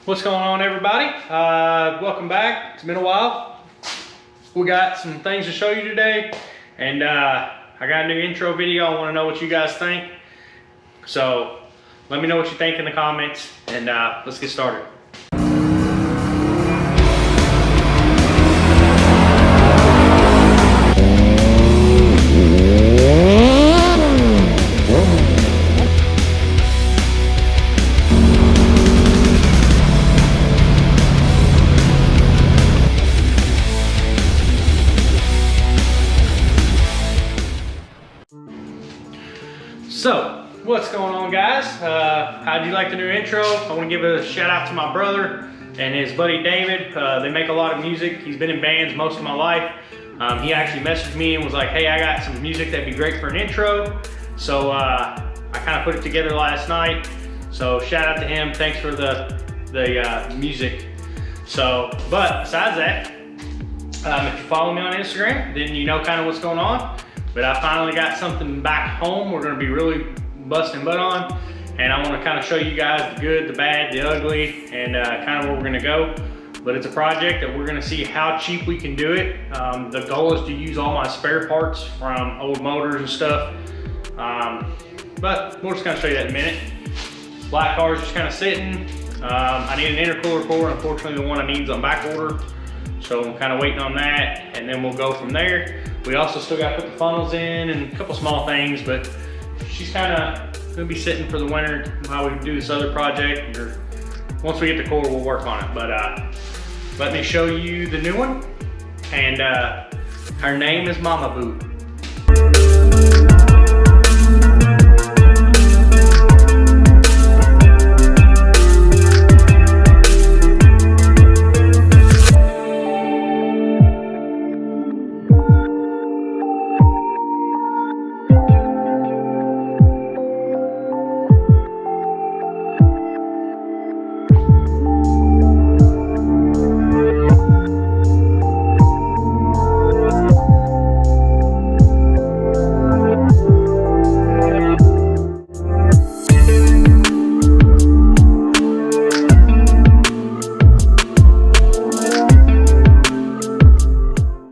What's going on, everybody? Welcome back. It's been a while. We got some things to show you today, and I got a new intro video. I want to know what you guys think. So let me know what you think in the comments, and let's get started. So, what's going on, guys? How'd you like the new intro? I want to give a shout out to my brother and his buddy David. They make a lot of music. He's been in bands most of my life. He actually messaged me and was like, hey, I got some music that'd be great for an intro. So I kind of put it together last night. So shout out to him. Thanks for the music. So, but besides that, if you follow me on Instagram, then you know kind of what's going on. But I finally got something back home we're gonna be really busting butt on, and I wanna kind of show you guys the good, the bad, the ugly, and kind of where we're gonna go. But it's a project that we're gonna see how cheap we can do it. The goal is to use all my spare parts from old motors and stuff. But we're just gonna show you that in a minute. Black car is just kind of sitting. I need an intercooler for it. Unfortunately, the one I need is on back order. So I'm kind of waiting on that, and then we'll go from there. We also still got to put the funnels in and a couple small things, but she's kind of gonna be sitting for the winter while we do this other project. Or once we get the core, we'll work on it. But let me show you the new one, and her name is Malibu.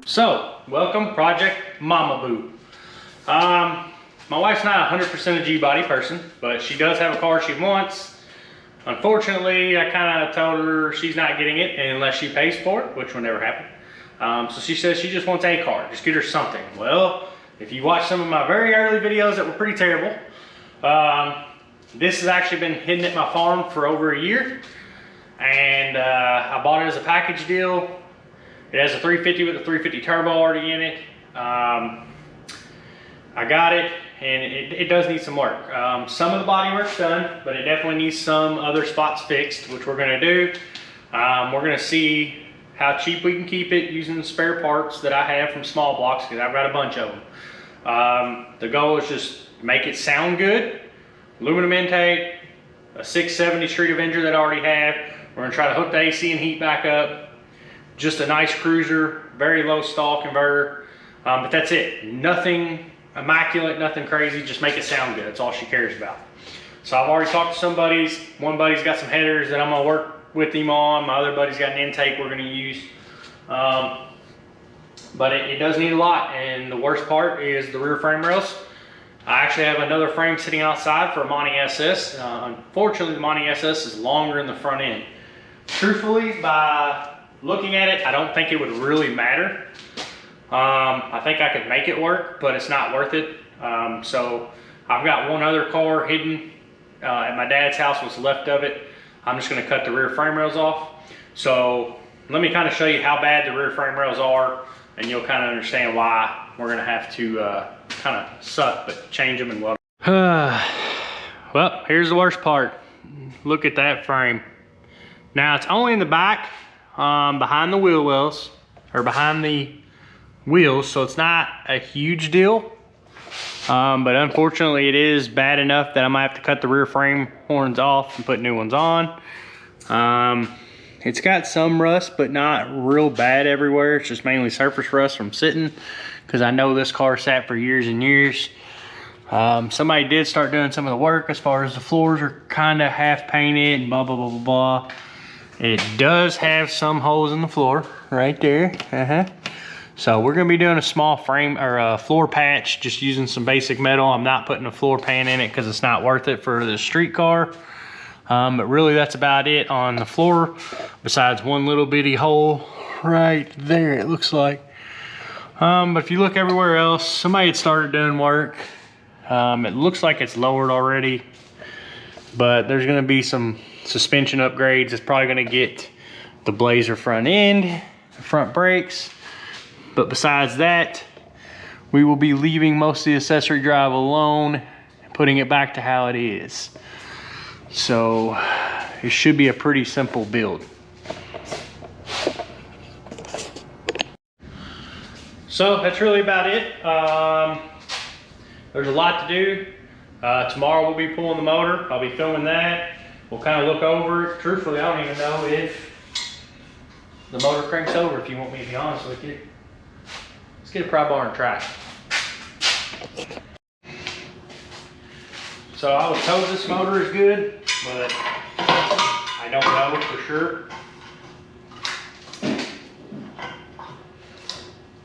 So, welcome, Project Malibu. My wife's not 100% a G-body person, but she does have a car she wants. Unfortunately, I kind of told her she's not getting it unless she pays for it, which will never happen. So she says she just wants a car, just get her something. Well, if you watch some of my very early videos that were pretty terrible, this has actually been hidden at my farm for over a year. And I bought it as a package deal. It has a 350 with a 350 turbo already in it. I got it, and it does need some work. Some of the body work's done, but it definitely needs some other spots fixed, which we're gonna do. We're gonna see how cheap we can keep it using the spare parts that I have from small blocks, because I've got a bunch of them. The goal is just make it sound good. Aluminum intake, a 670 Street Avenger that I already have. We're gonna try to hook the AC and heat back up. Just a nice cruiser, very low stall converter, but that's it. Nothing immaculate, nothing crazy, just make it sound good. That's all she cares about. So I've already talked to some buddies. One buddy's got some headers that I'm gonna work with him on. My other buddy's got an intake we're gonna use. But it does need a lot, and the worst part is the rear frame rails. I actually have another frame sitting outside for a Monty SS. Unfortunately, the Monty SS is longer in the front end. Truthfully, by looking at it, I don't think it would really matter. I think I could make it work, but it's not worth it. So I've got one other car hidden at my dad's house, what's left of it. I'm just gonna cut the rear frame rails off. So let me kind of show you how bad the rear frame rails are, and you'll kind of understand why we're gonna have to kind of suck, but change them and weld them. Well, here's the worst part. Look at that frame. Now it's only in the back, behind the wheel wells, or behind the wheels, so it's not a huge deal. But unfortunately it is bad enough that I might have to cut the rear frame horns off and put new ones on. It's got some rust, but not real bad everywhere. It's just mainly surface rust from sitting, because I know this car sat for years and years. Somebody did start doing some of the work as far as the floors are kind of half painted and blah, blah, blah, blah, blah. It does have some holes in the floor right there. So we're gonna be doing a small frame or a floor patch, just using some basic metal. I'm not putting a floor pan in it because it's not worth it for the street car. But really that's about it on the floor, besides one little bitty hole right there, it looks like. But if you look everywhere else, somebody had started doing work. It looks like it's lowered already, but there's gonna be some suspension upgrades. It's probably gonna get the Blazer front end, front brakes. But besides that, we will be leaving most of the accessory drive alone, putting it back to how it is. So it should be a pretty simple build. So that's really about it. There's a lot to do. Tomorrow we'll be pulling the motor. I'll be filming that. We'll kind of look over it. Truthfully, I don't even know if the motor cranks over, if you want me to be honest with you. Let's get a pry bar and try it. So I was told this motor is good, but I don't know for sure.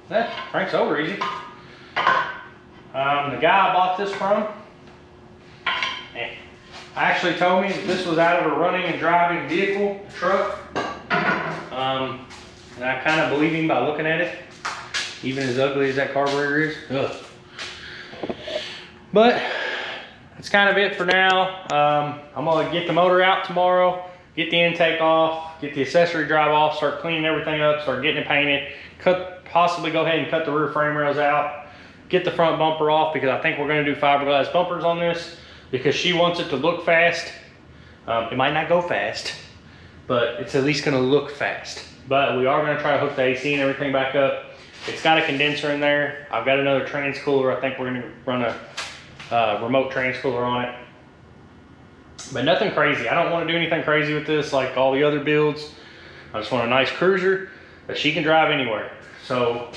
That cranks over easy. The guy I bought this from, actually told me that this was out of a running and driving vehicle, truck. And I kind of believe him by looking at it. Even as ugly as that carburetor is. Ugh. But that's kind of it for now. I'm gonna get the motor out tomorrow, get the intake off, get the accessory drive off, start cleaning everything up, start getting it painted, possibly go ahead and cut the rear frame rails out, get the front bumper off, because I think we're gonna do fiberglass bumpers on this, because she wants it to look fast. It might not go fast, but it's at least gonna look fast. But we are gonna try to hook the AC and everything back up. It's got a condenser in there. I've got another trans cooler. I think we're gonna run a remote trans cooler on it. But nothing crazy. I don't want to do anything crazy with this like all the other builds. I just want a nice cruiser that she can drive anywhere. So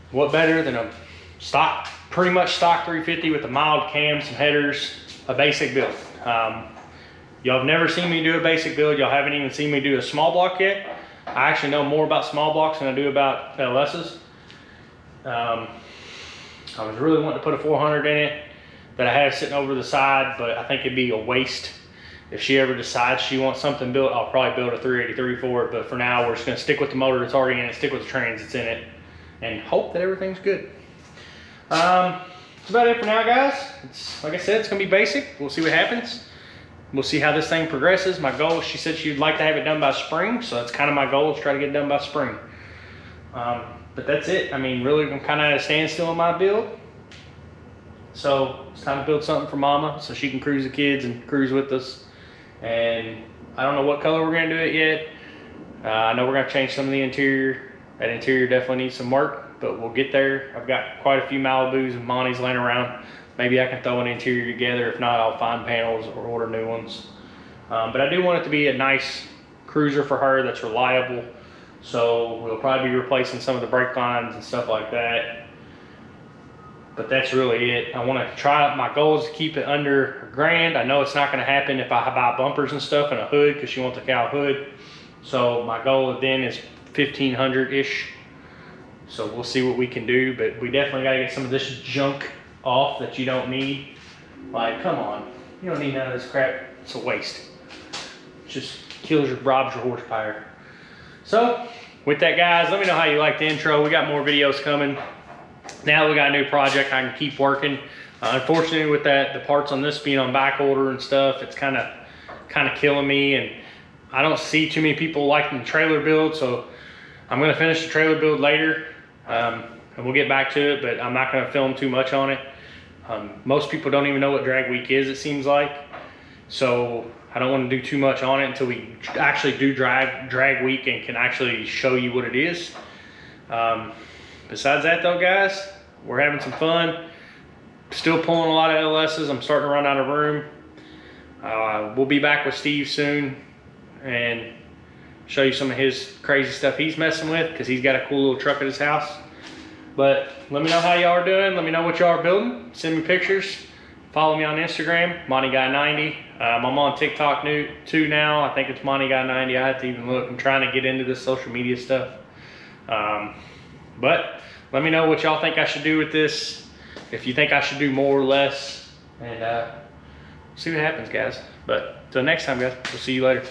what better than a stock, pretty much stock 350 with a mild cam, some headers, a basic build. Y'all have never seen me do a basic build. Y'all haven't even seen me do a small block yet. I actually know more about small blocks than I do about LS's. I was really wanting to put a 400 in it that I have sitting over the side, but I think it'd be a waste. If she ever decides she wants something built, I'll probably build a 383 for it, but for now we're just gonna stick with the motor that's already in it, stick with the trans that's in it, and hope that everything's good. That's about it for now, guys. Like I said, it's gonna be basic. We'll see what happens. We'll see how this thing progresses. My goal, she said she'd like to have it done by spring, so that's kind of my goal, is try to get it done by spring. But that's it. I mean, really, I'm kind of at a standstill on my build. So it's time to build something for Mama so she can cruise the kids and cruise with us. And I don't know what color we're gonna do it yet. I know we're gonna change some of the interior. That interior definitely needs some work, but we'll get there. I've got quite a few Malibus and Monties laying around. Maybe I can throw an interior together. If not, I'll find panels or order new ones. But I do want it to be a nice cruiser for her that's reliable. So we'll probably be replacing some of the brake lines and stuff like that. But that's really it. I want to try, my goal is to keep it under $1,000. I know it's not going to happen if I buy bumpers and stuff and a hood, because she wants a cow hood. So my goal then is 1,500-ish. So we'll see what we can do, but we definitely got to get some of this junk off that you don't need. Like, come on, you don't need none of this crap. It's a waste. It just robs your horsepower. So with that, guys, let me know how you liked the intro. We got more videos coming. Now we got a new project I can keep working. Unfortunately, with that, the parts on this being on back order and stuff, it's kind of killing me, and I don't see too many people liking the trailer build, so I'm gonna finish the trailer build later, and we'll get back to it, but I'm not gonna film too much on it. Most people don't even know what drag week is, it seems like, so I don't want to do too much on it until we actually do drag week and can actually show you what it is. Besides that though, guys, we're having some fun. Still pulling a lot of LS's. I'm starting to run out of room. We'll be back with Steve soon and show you some of his crazy stuff he's messing with, because he's got a cool little truck at his house. But let me know how y'all are doing. Let me know what y'all are building. Send me pictures. Follow me on Instagram, MontyGuy90. I'm on TikTok too now. I think it's Monty Guy 90. I have to even look. I'm trying to get into this social media stuff. But let me know what y'all think I should do with this. If you think I should do more or less, and see what happens, guys. But till next time, guys, we'll see you later.